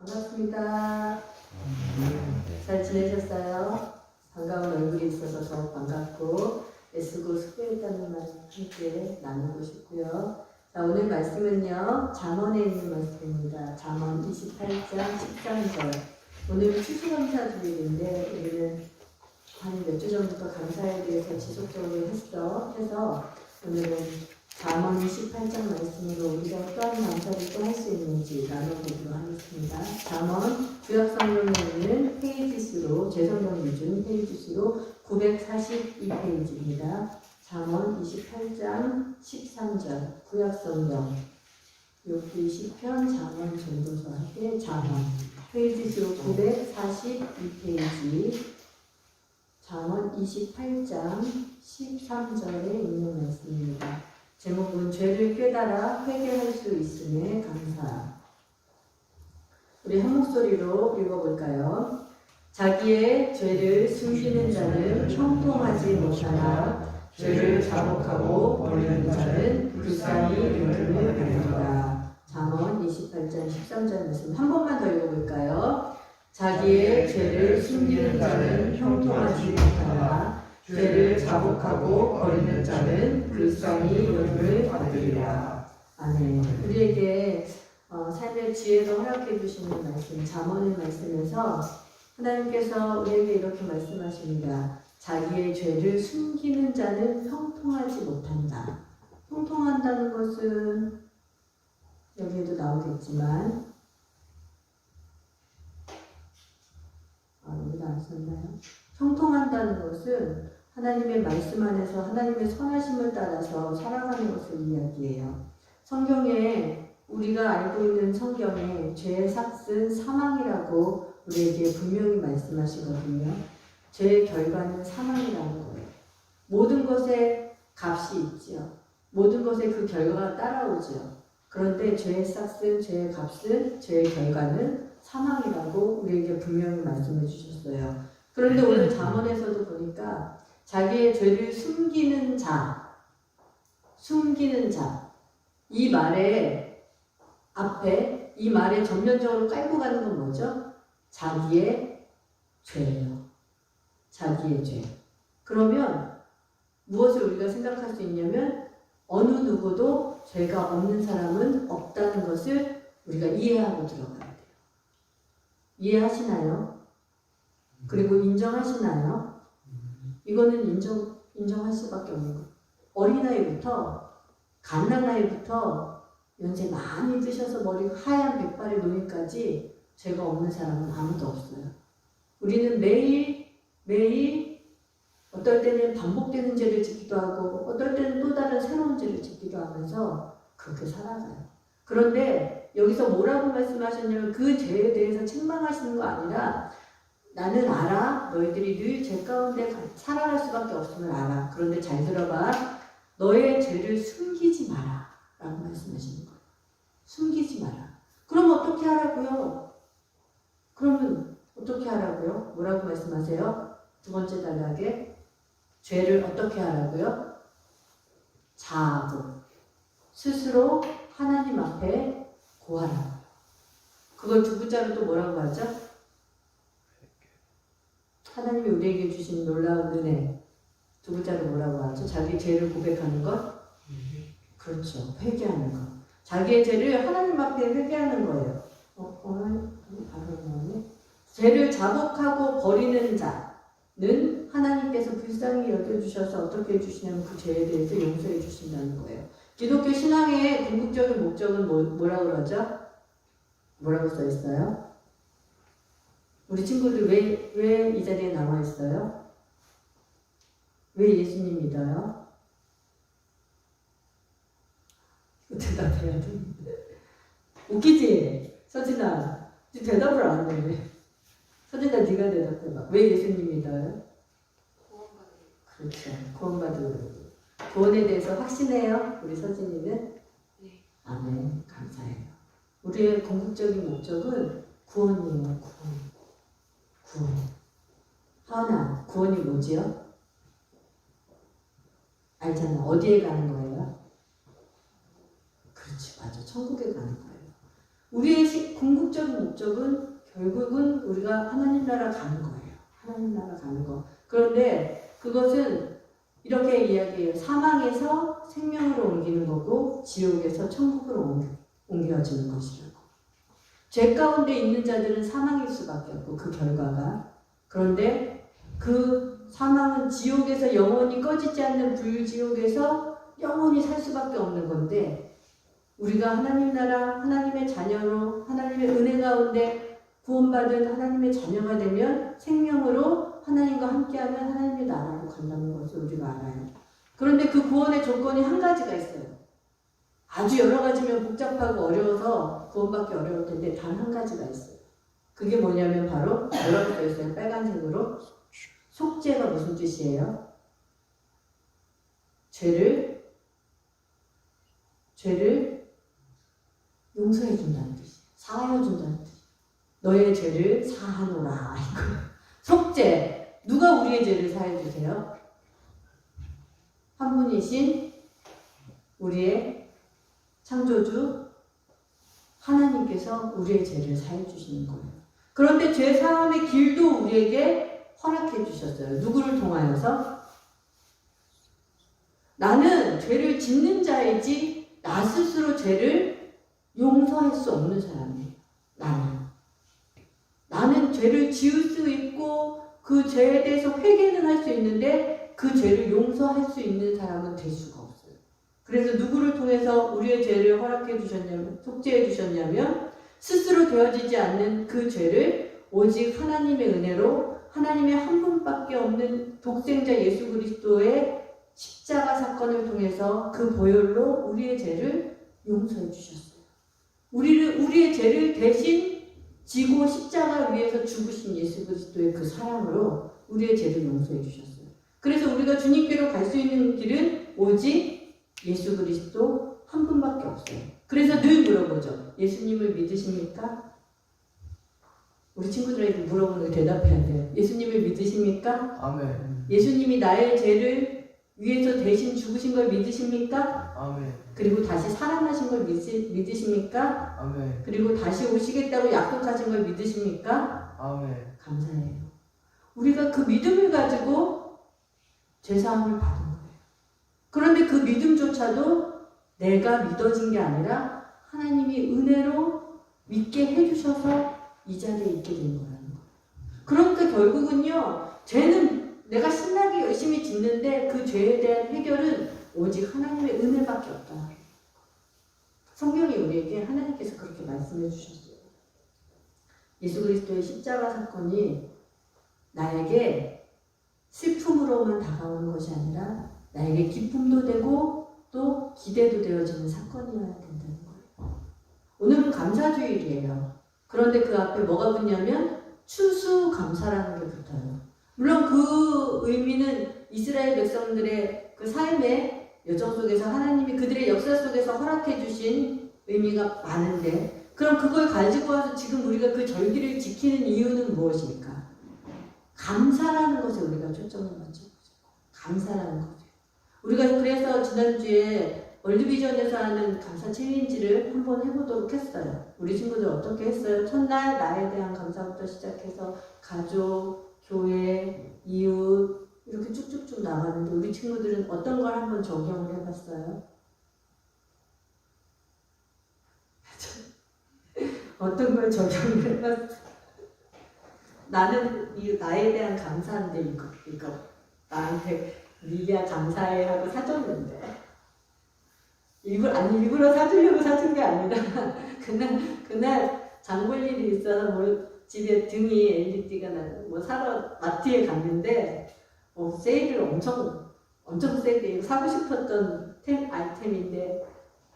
반갑습니다. 잘 지내셨어요? 반가운 얼굴이 있어서 더욱 반갑고 애쓰고 수고했다는 말 함께 나누고 싶고요. 자, 오늘 말씀은요, 잠언에 있는 말씀입니다. 잠언 28장 13절. 오늘 추수감사 주일인데 우리는 한 몇 주 전부터 감사에 대해서 지속적으로 해서 오늘은 잠언 28장 말씀으로 우리가 어떠한 감사를 또 할 수 있는지 나눠보도록 하겠습니다. 잠언 구약성경에 있는 페이지 수로, 제 성경 기준 페이지 수로 942페이지입니다. 잠언 28장 13절 구약성경 욥기 시편 잠언 전도서 할 때 잠언 페이지 수로 942페이지 잠언 28장 13절에 있는 말씀입니다. 제목은 죄를 깨달아 회개할 수 있음에 감사. 우리 한 목소리로 읽어볼까요? 자기의 죄를 숨기는 자는 형통하지 못하나 죄를 자복하고 버리는 자는 불쌍히 여김을 받는다. 잠언 28장 13절 말씀 한 번만 더 읽어볼까요? 자기의 죄를 숨기는 자는 형통하지 못하나 죄를 자복하고 버리는 자는 불쌍히 여김을 받으리라. 아멘. 우리에게 삶의 지혜로 허락해 주시는 말씀, 잠언의 말씀에서 하나님께서 우리에게 이렇게 말씀하십니다. 자기의 죄를 숨기는 자는 형통하지 못한다. 형통한다는 것은 여기에도 나오겠지만 여기다 안 썼나요? 형통한다는 것은 하나님의 말씀 안에서 하나님의 선하심을 따라서 살아가는 것을 이야기해요. 성경에 우리가 알고 있는 성경에 죄의 삭은 사망이라고 우리에게 분명히 말씀하시거든요. 죄의 결과는 사망이라는 거예요. 모든 것에 값이 있지요. 모든 것에 그 결과가 따라오지요. 그런데 죄의 삭은, 죄의 값은, 죄의 결과는 사망이라고 우리에게 분명히 말씀해 주셨어요. 그런데 오늘 잠언에서도 보니까 자기의 죄를 숨기는 자, 이 말의 앞에, 이 말에 전면적으로 깔고 가는 건 뭐죠? 자기의 죄예요. 자기의 죄. 그러면 무엇을 우리가 생각할 수 있냐면 어느 누구도 죄가 없는 사람은 없다는 것을 우리가 이해하고 들어가야 돼요. 이해하시나요? 그리고 인정하시나요? 이거는 인정할 수밖에 없는 거예요. 어린아이부터 갓난아이부터 연세 많이 드셔서 머리 하얀 백발의 노인까지 죄가 없는 사람은 아무도 없어요. 우리는 매일 어떨 때는 반복되는 죄를 짓기도 하고 어떨 때는 또 다른 새로운 죄를 짓기도 하면서 그렇게 살아가요. 그런데 여기서 뭐라고 말씀하셨냐면 그 죄에 대해서 책망하시는 거 아니라 나는 알아. 너희들이 늘 죄 가운데 살아갈 수밖에 없음을 알아. 그런데 잘 들어봐. 너의 죄를 숨기지 마라. 라고 말씀하시는 거예요. 숨기지 마라. 그럼 어떻게 하라고요? 그러면 어떻게 하라고요? 뭐라고 말씀하세요? 두 번째 단락에 죄를 어떻게 하라고요? 자복. 스스로 하나님 앞에 고하라고요. 그걸 두 글자로 또 뭐라고 하죠? 하나님이 우리에게 주신 놀라운 은혜. 두 글자로 뭐라고 하죠? 자기 죄를 고백하는 것? 그렇죠. 회개하는 것. 자기의 죄를 하나님 앞에 회개하는 거예요. 바로 나오네. 죄를 자복하고 버리는 자는 하나님께서 불쌍히 여겨주셔서 어떻게 해주시냐면 그 죄에 대해서 용서해 주신다는 거예요. 기독교 신앙의 궁극적인 목적은 뭐라고 그러죠? 뭐라고 써 있어요? 우리 친구들 왜 이 자리에 남아 있어요? 왜 예수님 믿어요? 대답해야 돼. 웃기지? 서진아, 대답을 안 해. 서진아, 네가 대답해봐. 왜 예수님 믿어요? 그렇죠. 구원받은 구원에 대해서 확신해요? 우리 서진이는? 네. 아멘. 감사해요. 우리의 궁극적인 목적은 구원이에요. 구원. 하은아, 구원이 뭐지요? 알잖아. 어디에 가는 거예요? 그렇지, 맞아. 천국에 가는 거예요. 우리의 궁극적인 목적 목적은 결국은 우리가 하나님 나라 가는 거예요. 하나님 나라 가는 거. 그런데 그것은 이렇게 이야기해요. 사망에서 생명으로 옮기는 거고 지옥에서 천국으로 옮겨지는 것이라고. 죄 가운데 있는 자들은 사망일 수밖에 없고 그 결과가. 그런데 그 사망은 지옥에서 영원히 꺼지지 않는 불지옥에서 영원히 살 수밖에 없는 건데 우리가 하나님 나라, 하나님의 자녀로 하나님의 은혜 가운데 구원받은 하나님의 자녀가 되면 생명으로 하나님과 함께하면 하나님의 나라로 간다는 것을 우리가 알아요. 그런데 그 구원의 조건이 한 가지가 있어요. 아주 여러 가지면 복잡하고 어려워서 구원받기 어려울 텐데 단 한 가지가 있어요. 그게 뭐냐면 바로 뭐라고 써 있어요? 빨간색으로. 속죄가 무슨 뜻이에요? 죄를 용서해 준다는 뜻이에요. 사하여 준다는 뜻이에요. 너의 죄를 사하노라. 속죄. 누가 우리의 죄를 사해 주세요? 한 분이신 우리의 창조주 하나님께서 우리의 죄를 사해 주시는 거예요. 그런데 죄 사함의 길도 우리에게 허락해 주셨어요. 누구를 통하여서? 나는 죄를 짓는 자이지 나 스스로 죄를 용서할 수 없는 사람이에요. 나는 죄를 지을 수 있고 그 죄에 대해서 회개는 할 수 있는데 그 죄를 용서할 수 있는 사람은 될 수가 없어요. 그래서 누구를 통해서 우리의 죄를 허락해 주셨냐면, 속죄해 주셨냐면 스스로 되어지지 않는 그 죄를 오직 하나님의 은혜로 하나님의 한 분밖에 없는 독생자 예수 그리스도의 십자가 사건을 통해서 그 보혈로 우리의 죄를 용서해 주셨어요. 우리의 죄를 대신 지고 십자가 위에서 죽으신 예수 그리스도의 그 사랑으로 우리의 죄를 용서해 주셨어요. 그래서 우리가 주님께로 갈 수 있는 길은 오직 예수 그리스도 한 분밖에 없어요. 그래서 늘 물어보죠. 예수님을 믿으십니까? 우리 친구들에게 물어보는 거 대답해야 돼요. 예수님을 믿으십니까? 아멘. 예수님이 나의 죄를 위해서 대신 죽으신 걸 믿으십니까? 아멘. 그리고 다시 살아나신 걸 믿으십니까? 아멘. 그리고 다시 오시겠다고 약속하신 걸 믿으십니까? 아멘. 감사해요. 우리가 그 믿음을 가지고 죄사함을 받은 거예요. 그런데 그 믿음조차도 내가 믿어진 게 아니라 하나님이 은혜로 믿게 해주셔서 이 자리에 있게 된 거라는 거예요. 그러니까 결국은요, 죄는 내가 신나게 열심히 짓는데 그 죄에 대한 해결은 오직 하나님의 은혜밖에 없다. 성경이 우리에게 하나님께서 그렇게 말씀해 주셨어요. 예수 그리스도의 십자가 사건이 나에게 슬픔으로만 다가오는 것이 아니라 나에게 기쁨도 되고 또 기대도 되어지는 사건이어야 된다는 거예요. 오늘은 감사주일이에요. 그런데 그 앞에 뭐가 붙냐면 추수감사라는 게 붙어요. 물론 그 의미는 이스라엘 백성들의 그 삶의 여정 속에서 하나님이 그들의 역사 속에서 허락해 주신 의미가 많은데, 그럼 그걸 가지고 와서 지금 우리가 그 절기를 지키는 이유는 무엇일까? 감사라는 것에 우리가 초점을 맞춰보죠. 감사라는 거죠. 우리가 그래서 지난주에 월드비전에서 하는 감사 챌린지를 한번 해보도록 했어요. 우리 친구들 어떻게 했어요? 첫날 나에 대한 감사부터 시작해서 가족, 교회, 이웃 이렇게 쭉쭉쭉 나가는데 우리 친구들은 어떤 걸 한번 적용을 해봤어요? 어떤 걸 적용을 해봤어요? 나는 나에 대한 감사인데 이거 나한테 리기야 감사해 하고 사줬는데 일부러 사주려고 사준 게 아니라 그날 장 볼 일이 있어서 집에 등이 LED가 뭐 사러 마트에 갔는데 세일을 엄청 세게 이거 사고 싶었던 아이템인데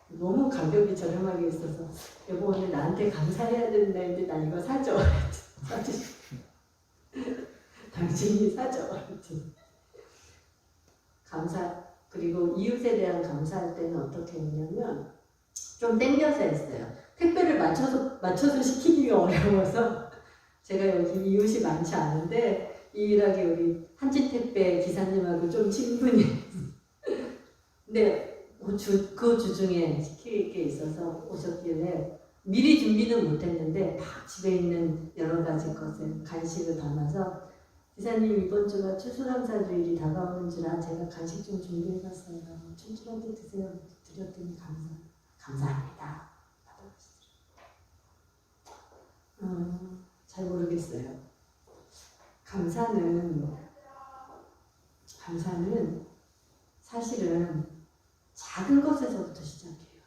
너무 가격이 저렴하게 있어서 여보 오늘 나한테 감사해야 되는 날인데 나 이거 사줘. 당신이 사줘. 감사. 그리고 이웃에 대한 감사할 때는 어떻게 했냐면 좀 땡겨서 했어요. 택배를 맞춰서 시키기가 어려워서 제가 여기 이웃이 많지 않은데 유일하게 우리 한진택배 기사님하고 좀 친분이 근데 그 주 중에 시킬 게 있어서 오셨길래 미리 준비는 못했는데 막 집에 있는 여러 가지 것을 간식을 담아서 기사님 이번 주가 추수감사주일이 다가오는지라 제가 간식 좀 준비해봤어요. 춘추하게 드세요. 드렸더니 감사합니다. 잘 모르겠어요. 감사는 사실은 작은 것에서부터 시작해요.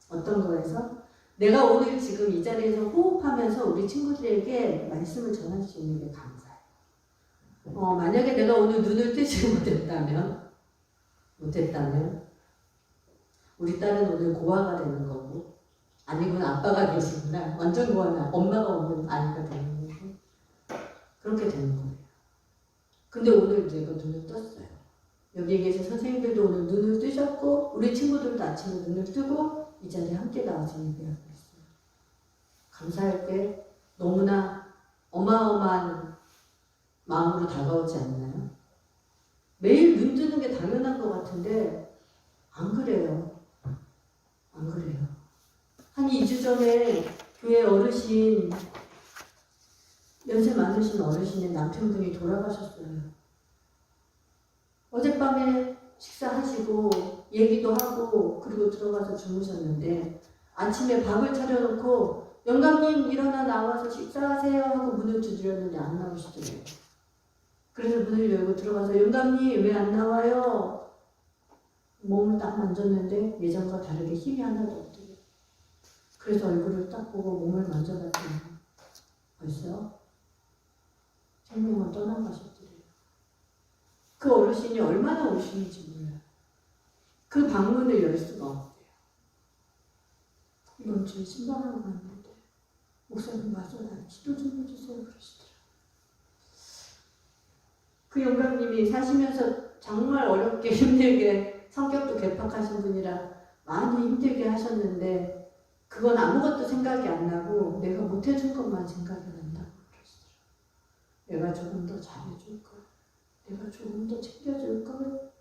어떤 거에서? 내가 오늘 지금 이 자리에서 호흡하면서 우리 친구들에게 말씀을 전할 수 있는 게 감사해요. 만약에 내가 오늘 눈을 뜨지 못했다면 우리 딸은 오늘 고아가 되는 거고, 아니구나, 아빠가 계시구나, 완전 고아나 엄마가 오늘 아이가 되는 거고, 그렇게 되는 거예요. 근데 오늘 내가 눈을 떴어요. 여기 계신 선생님들도 오늘 눈을 뜨셨고, 우리 친구들도 아침에 눈을 뜨고 이 자리에 함께 나와서 예배하고 있어요. 감사할 때 너무나 어마어마한 마음으로 다가오지 않나요? 매일 눈 뜨는 게 당연한 것 같은데 안 그래요. 한 2주 전에 교회 어르신, 연세 많으신 어르신의 남편분이 돌아가셨어요. 어젯밤에 식사하시고 얘기도 하고 그리고 들어가서 주무셨는데 아침에 밥을 차려놓고 영감님 일어나 나와서 식사하세요 하고 문을 두드렸는데 안 나오시더래요. 그래서 문을 열고 들어가서 영감님 왜 안 나와요? 몸을 딱 만졌는데 예전과 다르게 힘이 하나도 없더래요. 그래서 얼굴을 딱 보고 몸을 만져봤더니 벌써 생명은 떠나가셨더래요. 그 어르신이 얼마나 오시는지 몰라요. 그 방문을 열 수가 없대요. 이번 주에 신방하고 갔는데 목사님 와서 나 기도 좀 해주세요 그러시더라고요. 그 영감님이 사시면서 정말 어렵게 힘들게 성격도 괴팍하신 분이라 많이 힘들게 하셨는데 그건 아무것도 생각이 안 나고 내가 못해준 것만 생각이 난다고 그러시더라고요. 내가 조금 더 잘해줄 걸, 내가 조금 더 챙겨줄 걸,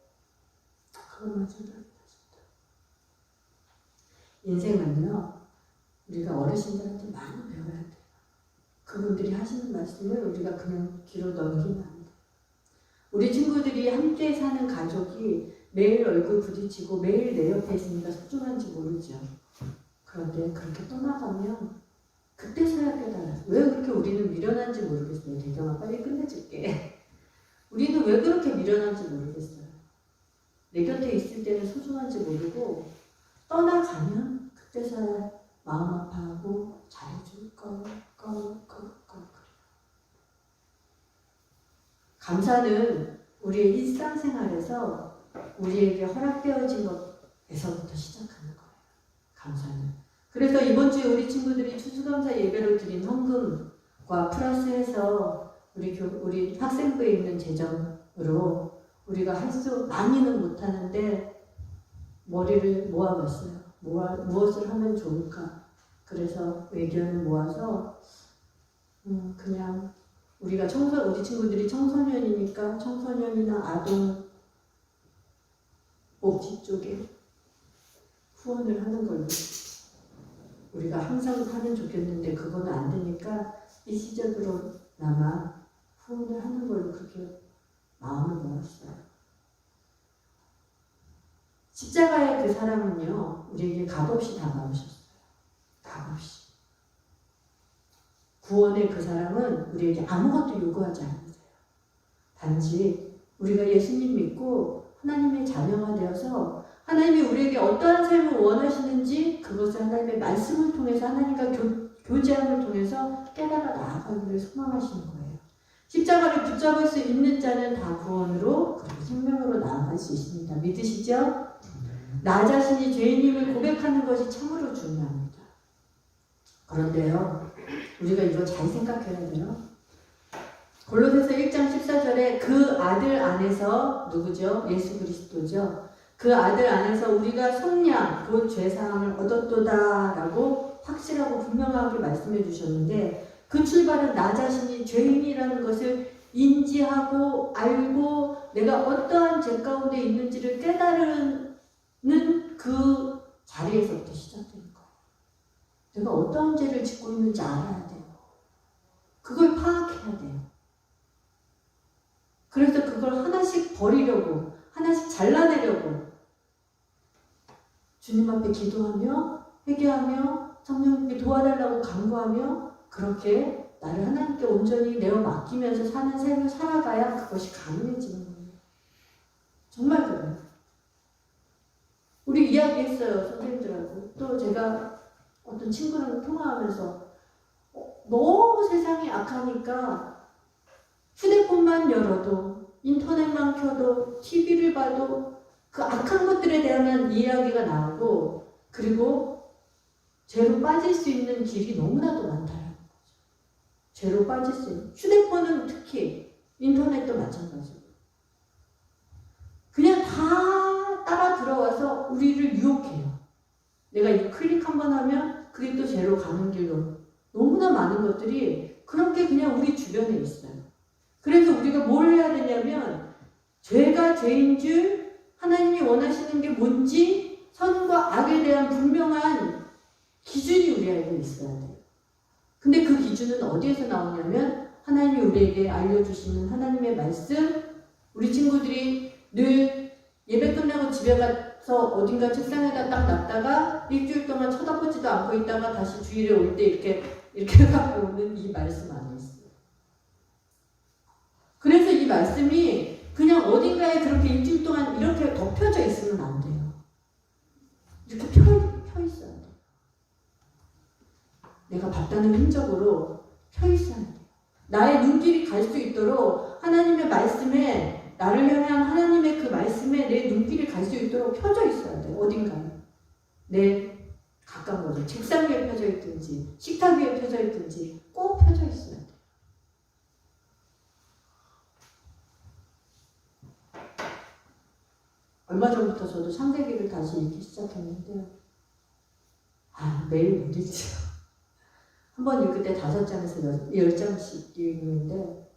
그것만 생각이 나셨다. 인생은요, 우리가 어르신들한테 많이 배워야 돼요. 그분들이 하시는 말씀을 우리가 그냥 귀로 넘기면 안 돼요. 우리 친구들이 함께 사는 가족이 매일 얼굴 부딪히고 매일 내 옆에 있으니까 소중한지 모르죠. 그런데 그렇게 떠나가면 그때서야 깨달아요. 왜 그렇게 우리는 미련한지 모르겠어요. 대경아 빨리 끝내줄게. 우리는 왜 그렇게 미련한지 모르겠어요. 내 곁에 있을 때는 소중한지 모르고 떠나가면 그때서야 마음 아파하고 잘해줄 걸. 감사는 우리의 일상생활에서 우리에게 허락되어진 것에서부터 시작하는 거예요. 감사는. 그래서 이번 주에 우리 친구들이 추수감사 예배로 드린 헌금과 플러스해서 우리 학생부에 있는 재정으로 우리가 할 수 많이는 못하는데 머리를 모아봤어요. 무엇을 하면 좋을까? 그래서 의견을 모아서 그냥 우리 친구들이 청소년이니까 청소년이나 아동 복지 쪽에 후원을 하는 걸로 우리가 항상 하면 좋겠는데 그거는 안 되니까 일시적으로나마 후원을 하는 걸로 그렇게 마음을 모았어요. 십자가의 그 사람은요, 우리에게 값없이 다가오셨어요. 값없이. 구원의 그 사람은 우리에게 아무것도 요구하지 않으세요. 단지 우리가 예수님 믿고 하나님의 자녀가 되어서 하나님이 우리에게 어떠한 삶을 원하시는지 그것을 하나님의 말씀을 통해서 하나님과 교제함을 통해서 깨달아 나아가기를 소망하시는 거예요. 십자가를 붙잡을 수 있는 자는 다 구원으로 그리고 생명으로 나아갈 수 있습니다. 믿으시죠? 나 자신이 죄인임을 고백하는 것이 참으로 중요합니다. 그런데요, 우리가 이거 잘 생각해야 돼요. 골로새서 1장 14절에 그 아들 안에서 누구죠? 예수 그리스도죠. 그 아들 안에서 우리가 속량, 곧 죄사함을 얻었도다 라고 확실하고 분명하게 말씀해 주셨는데 그 출발은 나 자신이 죄인이라는 것을 인지하고 알고 내가 어떠한 죄 가운데 있는지를 깨달은 그 자리에서부터 시작되는 거예요. 내가 어떠한 죄를 짓고 있는지 알아야 돼요. 그걸 파악해야 돼요. 그래서 그걸 하나씩 버리려고, 하나씩 잘라내려고 주님 앞에 기도하며 회개하며 성령님께 도와달라고 간구하며 그렇게 나를 하나님께 온전히 내어 맡기면서 사는 삶을 살아가야 그것이 가능해지는 거예요. 정말 그래요. 우리 이야기했어요. 선생님들하고. 또 제가 어떤 친구랑 통화하면서 너무 세상이 악하니까 휴대폰만 열어도 인터넷만 켜도 TV를 봐도 그 악한 것들에 대한 이야기가 나오고 그리고 죄로 빠질 수 있는 길이 너무나도 많다라는 거죠. 죄로 빠질 수 있는 휴대폰은 특히 인터넷도 마찬가지고 그냥 다 따라 들어와서 우리를 유혹해요. 내가 이 클릭 한번 하면 그게 또 죄로 가는 길로 너무나 많은 것들이 그렇게 그냥 우리 주변에 있어요. 그래서 우리가 뭘 해야 되냐면 죄가 죄인 줄 하나님이 원하시는 게 뭔지 선과 악에 대한 분명한 기준이 우리 안에 있어야 돼요. 근데 그 기준은 어디에서 나오냐면 하나님이 우리에게 알려주시는 하나님의 말씀, 우리 친구들이 늘 예배 끝나고 집에 가서 어딘가 책상에다 딱 놨다가 일주일 동안 쳐다보지도 않고 있다가 다시 주일에 올 때 이렇게 갖고 오는 이 말씀 안에 있어요. 그래서 이 말씀이 그냥 어딘가에 그렇게 일주일 동안 이렇게 덮여져 있으면 안 돼요. 이렇게 펴 있어야 돼요. 내가 봤다는 흔적으로 펴 있어야 돼요. 나의 눈길이 갈 수 있도록 하나님의 말씀에 나를 향한 하나님의 그 말씀에 내 눈길이 갈 수 있도록 펴져 있어야 돼요. 어딘가에. 내 가까운 곳에 책상 위에 펴져 있든지 식탁 위에 펴져 있든지 꼭 펴져 있어야 돼요. 얼마 전부터 저도 창세기를 다시 읽기 시작했는데 매일 못 읽죠. 한번 읽을 때 5장에서 10장씩 읽는데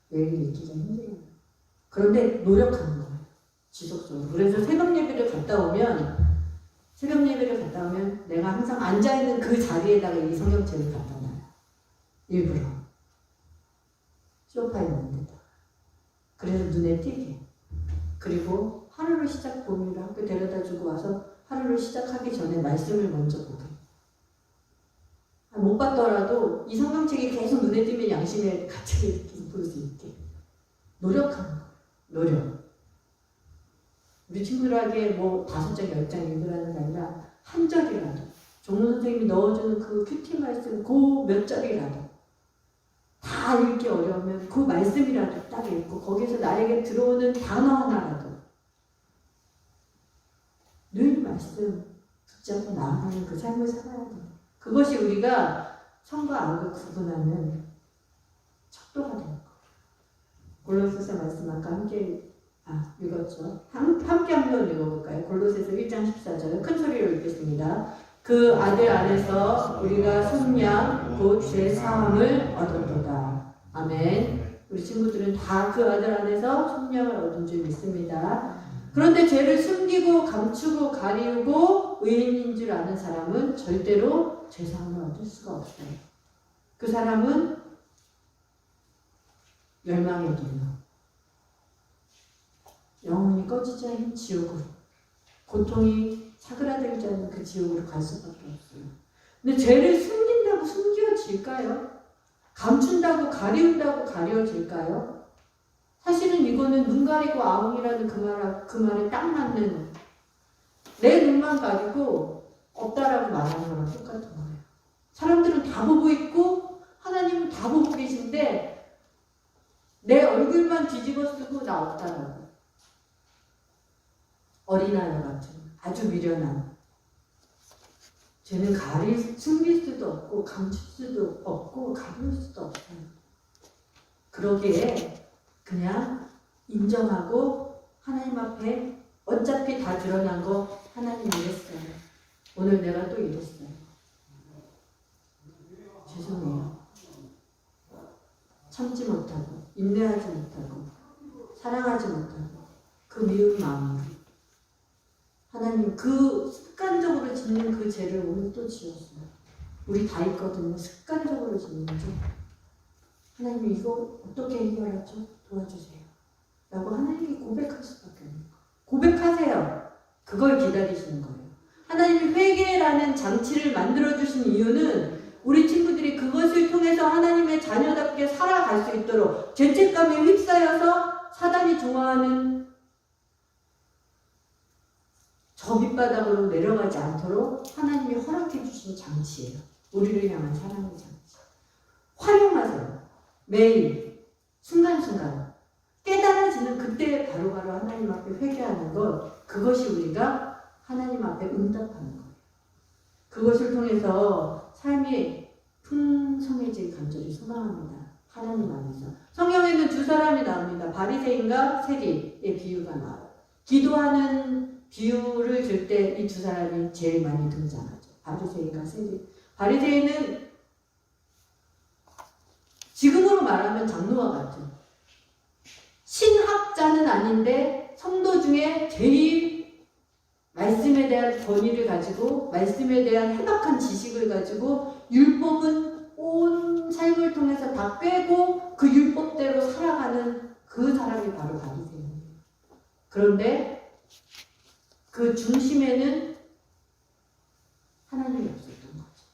매일 읽기가 힘들어요. 그런데 노력하는 거예요. 지속적으로. 그래서 새벽 예배를 갔다 오면 내가 항상 앉아있는 그 자리에다가 이 성경책을 갖다 놔요. 일부러. 소파에 놓는 데다. 그래서 눈에 띄게. 그리고 하루를 본인을 학교 데려다 주고 와서 하루를 시작하기 전에 말씀을 먼저 보게. 못 봤더라도 이 성경책이 계속 눈에 띄면 양심의 가책을 볼 수 있게. 노력하는 거예요. 노력. 우리 친구들에게 5장, 10장 읽으라는 게 아니라 한 절이라도 종로 선생님이 넣어주는 그 큐티 말씀 그 몇 절이라도 다 읽기 어려우면 그 말씀이라도 딱 읽고 거기서 나에게 들어오는 단어 하나라도 늘 말씀 붙잡고 나아가는 그 삶을 살아야 돼요. 그것이 우리가 선과 악을 구분하는 척도가 되는 거예요. 골로새서 말씀 아까 함께 읽었죠. 함께 한번 읽어볼까요? 골로새서 1장 14절 큰 소리로 읽겠습니다. 그 아들 안에서 우리가 속량 곧 죄 사함을 얻었도다. 아멘. 우리 친구들은 다 그 아들 안에서 속량을 얻은 줄 믿습니다. 그런데 죄를 숨기고 감추고 가리우고 의인인 줄 아는 사람은 절대로 죄 사함을 얻을 수가 없어요. 그 사람은 멸망의 길로 영원히 꺼지지 않는 지옥으로 고통이 사그라들지 않는 그 지옥으로 갈 수밖에 없어요. 근데 죄를 숨긴다고 숨겨질까요? 감춘다고 가리운다고 가려질까요? 사실은 이거는 눈 가리고 아웅이라는 그 말에 딱 맞는 내 눈만 가리고 없다라고 말하는 거랑 똑같은 거예요. 사람들은 다 보고 있고 하나님은 다 보고 계신데 내 얼굴만 뒤집어 쓰고 나 없다라고. 어린아이 같은 아주 미련한 죄는 숨길 수도 없고 감출 수도 없고 가릴 수도 없어요. 그러기에 그냥 인정하고 하나님 앞에 어차피 다 드러난 거 하나님 이랬어요. 오늘 내가 또 이랬어요. 죄송해요. 참지 못하고 인내하지 못하고 사랑하지 못하고 그 미운 마음으로 하나님 그 습관적으로 짓는 그 죄를 오늘 또 지었어요. 우리 다 있거든요. 습관적으로 짓는 거. 하나님 이거 어떻게 해결하죠? 도와주세요. 라고 하나님께 고백할 수밖에 없는 거예요. 고백하세요. 그걸 기다리시는 거예요. 하나님이 회개라는 장치를 만들어주신 이유는 우리 친구들이 그것을 통해서 하나님의 자녀답게 살아갈 수 있도록 죄책감에 휩싸여서 사단이 좋아하는 저 밑바닥으로 내려가지 않도록 하나님이 허락해 주신 장치예요. 우리를 향한 사랑의 장치. 활용하세요. 매일 순간순간 깨달아지는 그때 바로바로 하나님 앞에 회개하는 것, 그것이 우리가 하나님 앞에 응답하는 거예요. 그것을 통해서 삶이 풍성해질 간절히 소망합니다. 하나님 안에서. 성경에는 두 사람이 나옵니다. 바리새인과 세리의 비유가 나와요. 기도하는 비유를 줄 때 이 두 사람이 제일 많이 등장하죠. 바리새인과 세리. 바리새인은 지금으로 말하면 장로와 같은 신학자는 아닌데 성도 중에 제일 말씀에 대한 권위를 가지고 말씀에 대한 해박한 지식을 가지고 율법은 온 삶을 통해서 다 빼고 그 율법대로 살아가는 그 사람이 바로 바리새인이에요. 그런데 그 중심에는 하나님이 없었던 거죠.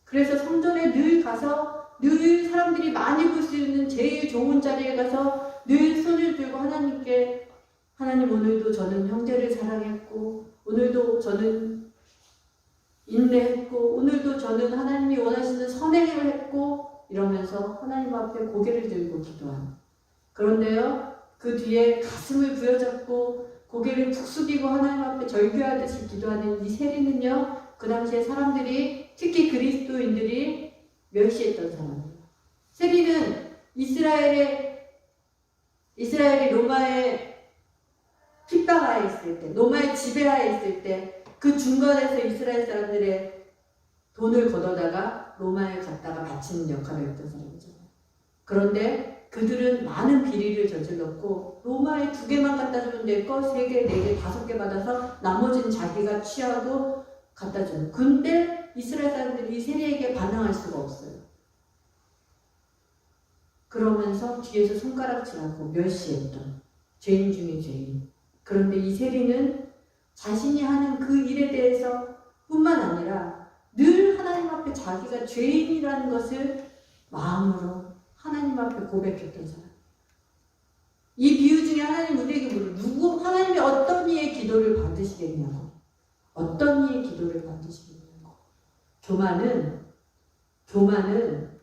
그래서 성전에 늘 가서 늘 사람들이 많이 볼 수 있는 제일 좋은 자리에 가서 늘 손을 들고 하나님께 하나님 오늘도 저는 형제를 사랑했고 오늘도 저는 인내했고 오늘도 저는 하나님이 원하시는 선행을 했고 이러면서 하나님 앞에 고개를 들고 기도하는. 그런데요 그 뒤에 가슴을 부여잡고 고개를 푹 숙이고 하나님 앞에 절규하듯이 기도하는 이 세리는요 그 당시에 사람들이 특히 그리스도인들이 멸시했던 사람이에요. 세리는 이스라엘이 로마의 핍박하에 있을 때, 로마의 지배하에 있을 때 그 중간에서 이스라엘 사람들의 돈을 걷어다가 로마에 갖다가 바치는 역할을 했던 사람이잖아요. 그런데 그들은 많은 비리를 저질렀고 로마에 2개만 갖다 주면 될 거 3개, 4개, 5개 받아서 나머지는 자기가 취하고 갖다 주는. 근데 이스라엘 사람들이 이 세리에게 반항할 수가 없어요. 그러면서 뒤에서 손가락질하고 멸시했던 죄인 중에 죄인. 그런데 이 세리는 자신이 하는 그 일에 대해서 뿐만 아니라 늘 하나님 앞에 자기가 죄인이라는 것을 마음으로 하나님 앞에 고백했던 사람. 이 비유 중에 하나님 우리에게 물어 하나님이 어떤 이의 기도를 받으시겠냐고. 어떤 이의 기도를 받으시겠냐고. 교만은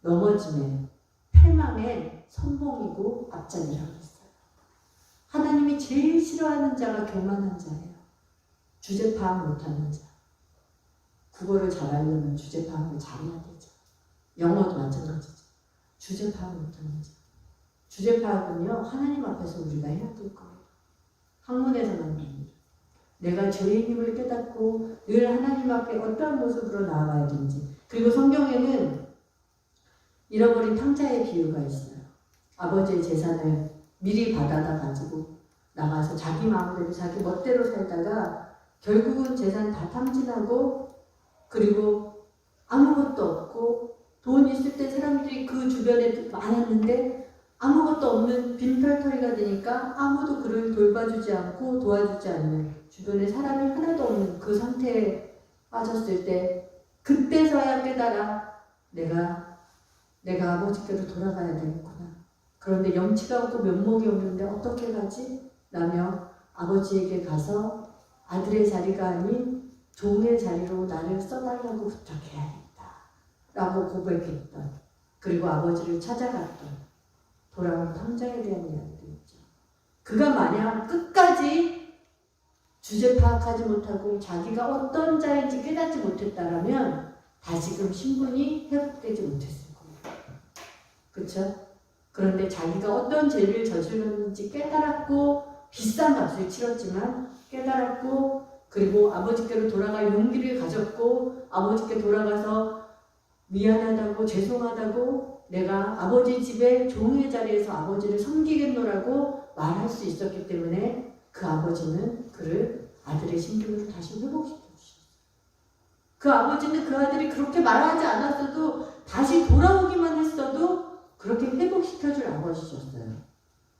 넘어짐에 패망의 선봉이고 앞장이라고 했어요. 하나님이 제일 싫어하는 자가 교만한 자예요. 주제 파악 못하는 자. 국어를 잘하려면 주제 파악을 잘해야 되죠. 영어도 마찬가지죠. 주제 파악 못하는 자. 주제 파악은요 하나님 앞에서 우리가 해야 될 거예요. 학문에서만 합니다. 내가 죄인임을 깨닫고 늘 하나님 앞에 어떠한 모습으로 나아가야 되는지. 그리고 성경에는 잃어버린 탕자의 비유가 있어요. 아버지의 재산을 미리 받아다 가지고 나가서 자기 마음대로 자기 멋대로 살다가 결국은 재산 다 탕진하고 그리고 아무것도 없고 돈 있을 때 사람들이 그 주변에 많았는데 아무것도 없는 빈털터리가 되니까 아무도 그를 돌봐주지 않고 도와주지 않는 주변에 사람이 하나도 없는 그 상태에 빠졌을 때 그때서야 깨달아 내가 아버지께로 돌아가야 되겠구나. 그런데 염치가 없고 면목이 없는데 어떻게 가지? 라며 아버지에게 가서 아들의 자리가 아닌 종의 자리로 나를 써달라고 부탁해야겠다. 라고 고백했던 그리고 아버지를 찾아갔던 돌아온 탕자에 대한 이야기도 있죠. 그가 만약 끝까지 주제 파악하지 못하고 자기가 어떤 자인지 깨닫지 못했다라면 다시금 신분이 회복되지 못했을 거예요. 그렇죠? 그런데 자기가 어떤 죄를 저질렀는지 깨달았고 비싼 값을 치렀지만 깨달았고 그리고 아버지께로 돌아갈 용기를 가졌고 아버지께 돌아가서 미안하다고 죄송하다고 내가 아버지 집에 종의 자리에서 아버지를 섬기겠노라고 말할 수 있었기 때문에 그 아버지는 그를 아들의 신분으로 다시 회복시켜 주셨어요. 그 아버지는 그 아들이 그렇게 말하지 않았어도 다시 돌아오기만 했어도 그렇게 회복시켜줄 아버지셨어요.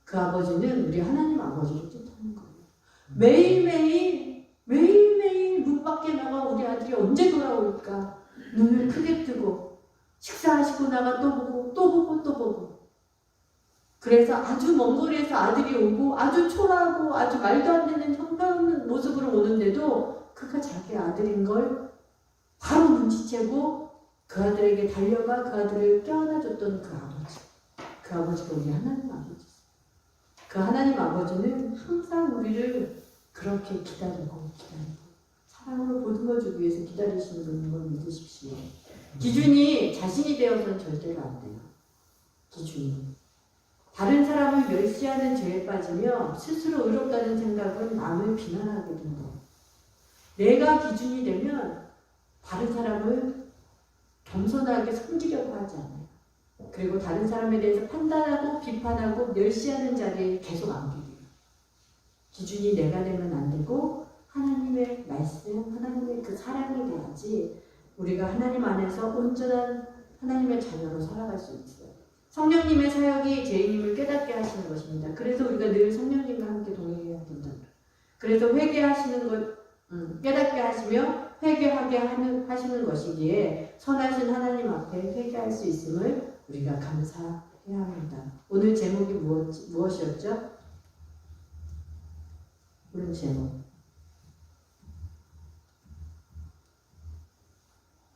그 아버지는 우리 하나님 아버지를 뜻하는 거예요. 매일매일 문 밖에 나가 우리 아들이 언제 돌아올까 눈을 크게 뜨고 식사하시고 나가 또 보고 또 보고 또 보고. 그래서 아주 먼 거리에서 아들이 오고 아주 초라하고 아주 말도 안 되는 형편없는 모습으로 오는데도 그가 자기 아들인 걸 바로 눈치채고 그 아들에게 달려가 그 아들을 껴안아줬던 그 아버지. 그 아버지가 우리 하나님 아버지. 그 하나님 아버지는 항상 우리를 그렇게 기다리고 사랑으로 보듬어주기 위해서 기다리시는 분인 걸 믿으십시오. 기준이 자신이 되어서는 절대로 안 돼요. 기준이. 다른 사람을 멸시하는 죄에 빠지며 스스로 의롭다는 생각은 남을 비난하게 된다. 내가 기준이 되면 다른 사람을 겸손하게 섬기려고 하지 않아요. 그리고 다른 사람에 대해서 판단하고 비판하고 멸시하는 자리에 계속 앉게 돼요. 기준이 내가 되면 안 되고 하나님의 말씀, 하나님의 그 사랑이 돼야지 우리가 하나님 안에서 온전한 하나님의 자녀로 살아갈 수 있어요. 성령님의 사역이 죄인임을 깨닫게 하시는 것입니다. 그래서 우리가 늘 성령님과 함께 동행해야 된다. 그래서 회개하시는 것, 깨닫게 하시며 회개하게 하시는 것이기에 선하신 하나님 앞에 회개할 수 있음을 우리가 감사해야 합니다. 오늘 제목이 무엇이었죠? 오늘 제목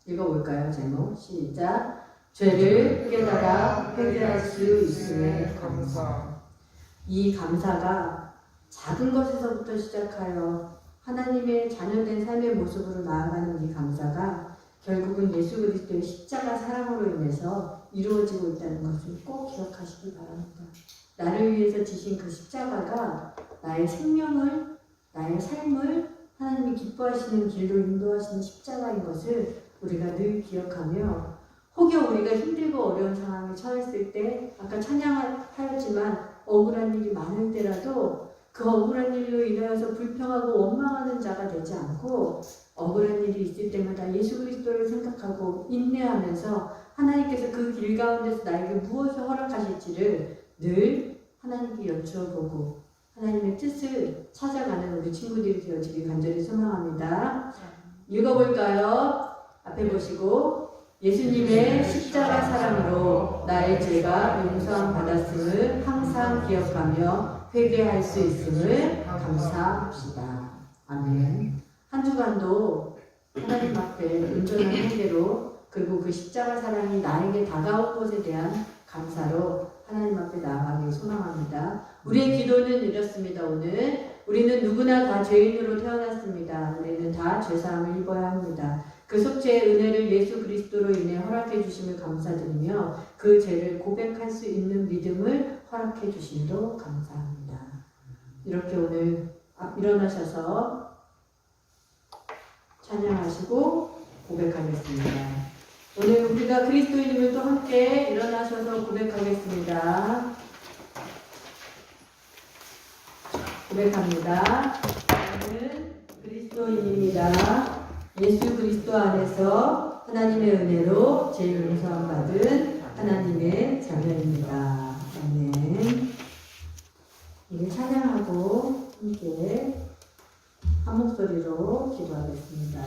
읽어볼까요? 제목 시작. 죄를 깨달아 회개할 수 있음에 감사. 이 감사가 작은 것에서부터 시작하여 하나님의 자녀된 삶의 모습으로 나아가는 이 감사가 결국은 예수 그리스도의 십자가 사랑으로 인해서 이루어지고 있다는 것을 꼭 기억하시기 바랍니다. 나를 위해서 지신 그 십자가가 나의 생명을, 나의 삶을 하나님이 기뻐하시는 길로 인도하시는 십자가인 것을 우리가 늘 기억하며 혹여 우리가 힘들고 어려운 상황에 처했을 때 아까 찬양하였지만 억울한 일이 많을 때라도 그 억울한 일로 인하여서 불평하고 원망하는 자가 되지 않고 억울한 일이 있을 때마다 예수 그리스도를 생각하고 인내하면서 하나님께서 그 길 가운데서 나에게 무엇을 허락하실지를 늘 하나님께 여쭈어보고 하나님의 뜻을 찾아가는 우리 친구들이 되어지길 간절히 소망합니다. 읽어볼까요? 앞에 보시고 예수님의 십자가 사랑으로 나의 죄가 용서함 받았음을 항상 기억하며 회개할 수 있음을 감사합시다. 아멘. 한 주간도 하나님 앞에 온전한 회개로 그리고 그 십자가 사랑이 나에게 다가온 것에 대한 감사로 하나님 앞에 나아가길 소망합니다. 우리의 기도는 이렇습니다. 오늘 우리는 누구나 다 죄인으로 태어났습니다. 우리는 다 죄사함을 입어야 합니다. 그 속죄의 은혜를 예수 그리스도로 인해 허락해 주심을 감사드리며 그 죄를 고백할 수 있는 믿음을 허락해 주심도 감사합니다. 이렇게 오늘 일어나셔서 찬양하시고 고백하겠습니다. 오늘 우리가 그리스도인임을 또 함께 일어나셔서 고백하겠습니다. 고백합니다. 저는 그리스도인입니다. 예수 그리스도 안에서 하나님의 은혜로 죄 용서함 받은 하나님의 자녀입니다. 아멘. 이제 찬양하고 함께 한 목소리로 기도하겠습니다.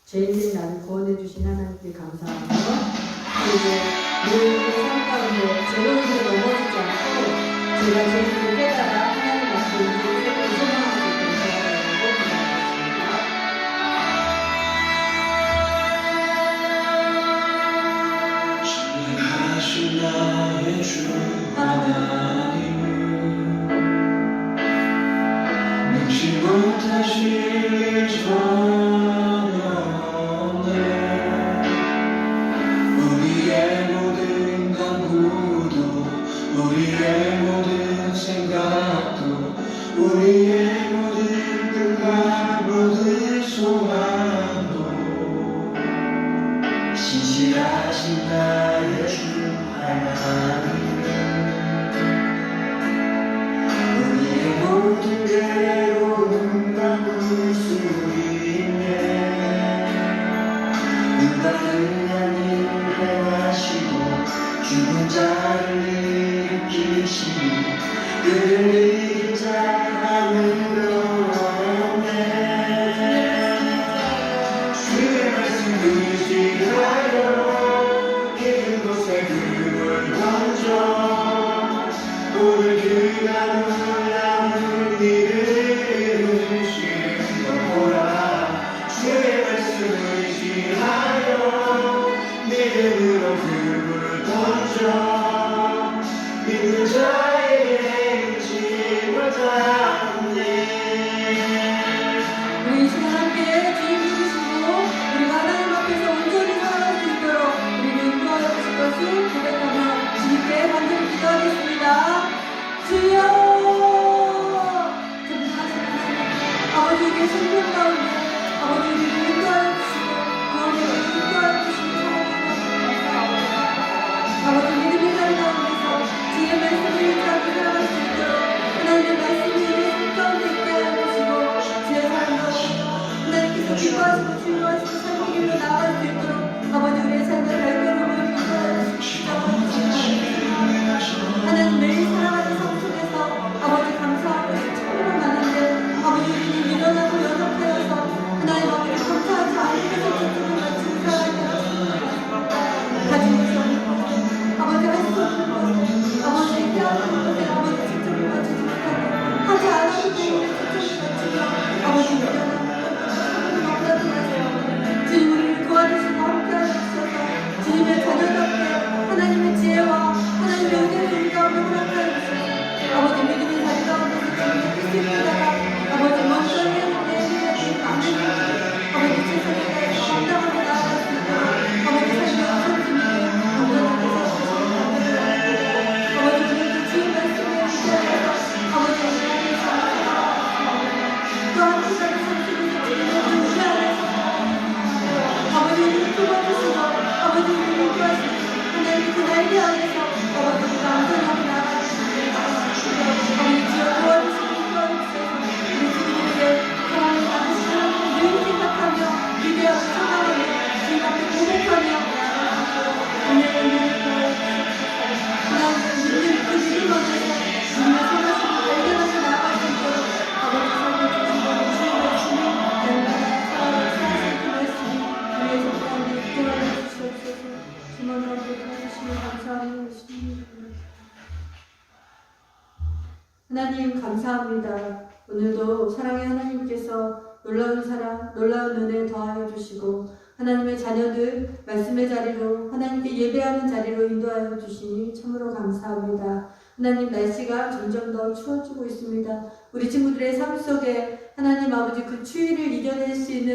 죄인된 나를 구원해 주신 하나님께 감사하며 그리고 늘 삶 가운데 죄로 인해 넘어지지 않고 제가 죄를 깨달아 하나님 앞에 인생을 소망하고 나의 주 하나님을 능치 못하실 일 전혀 없네. 우리의 모든 간구도 우리의 모든 생각도 우리의 모든 뜻과 모든 소망도 신실하신 나의 주 우리의 모든 괴로움 바꿀 수 있네. 힘으로 그 불을 던져 믿는 자에게 힘을 다하네. 우리 이 시간 함께 주님 부르시고 우리가 하나님 앞에서 온전히 살아갈 수 있도록 우리를 인도하여 주실 것을 고백하며 주님께 간절히 기도하겠습니다. 주여, 아버지에게 생명 가운데 아버지 우리를 인도하여 주시고 구원으로 인도하여 주시고 아버지 믿음의 자리 가운데서 주의 말씀을 유지하고 살아갈 수 있도록 하나님의 말씀이 우리의 삶 가운데 있게 하여 주시고 주의 사랑과 하나님께서 기뻐하시고 즐거워하시고 삶의 길로 나아갈 수 있도록 아버지 우리의 삶의 발걸음을 인도하여 주시고 하나님 매일 살아가는 삶 속에서 아버지 감사하고 참으로 많은데 아버지 우리는 일어나고 연합하여서 하나님 아버지 감사하지 않는 것을 지키고 마치고 살아가는 가지고 있어 아버지 할 수 없는 것 아버지 깨어나는 것에 아버지 초점을 맞추지 못하고 하지 않아도 되는 초점을 맞추며 아버지 일어나는 주님 우리를 도와주시고 함께하여 주셔서 주님의 자녀답게 하나님의 지혜와 하나님의 은혜를 우리 가운데 허락하여 주시고 아버지 믿음의 자리 가운데서 주님의 뜻을 따라 아버지 먼저 해야 되는 내 아버지 최선을 다해서 감당하고 나아갈 수 있도록 아버지 삶의 선진을 온전하게 세워주시고 아버지 우리에게 주의 말씀에 의지하여서 아버지 하나님의 삶을 또한 시간의 선진에서 주님의 은혜 안에서 아버지 우리를 도와주시고 아버지 우리를 인도하시고 하나님 그 날개 안에서 아버지 우리가 안전하게 나아갈 수 있도록 아버지 주여 도와주시고 인도하주시고 우리 주님에게 사랑을 받으시고 늘 생각하며 기대하고 소망하며 주님 앞에 고백하며 은혜를 하나님 믿는 그 믿음 안에서 주님의 선하심을 발견하며 나아갈 수 있도록 아버지 삶을 주시고 주의 말씀이 날마다 살아갈 사실 그 말씀이 우리의 속 가운데 있게 하여 주시옵소서. 주만으로 도와주시며 감사하며 주십니다. 하나님 감사합니다. 오늘도 사랑의 하나님께서 놀라운 사랑, 놀라운 은혜 더하여 주시고 하나님의 자녀들 말씀의 자리로 하나님께 예배하는 자리로 인도하여 주시니 참으로 감사합니다. 하나님 날씨가 점점 더 추워지고 있습니다. 우리 친구들의 삶 속에 하나님 아버지 그 추위를 이겨낼 수 있는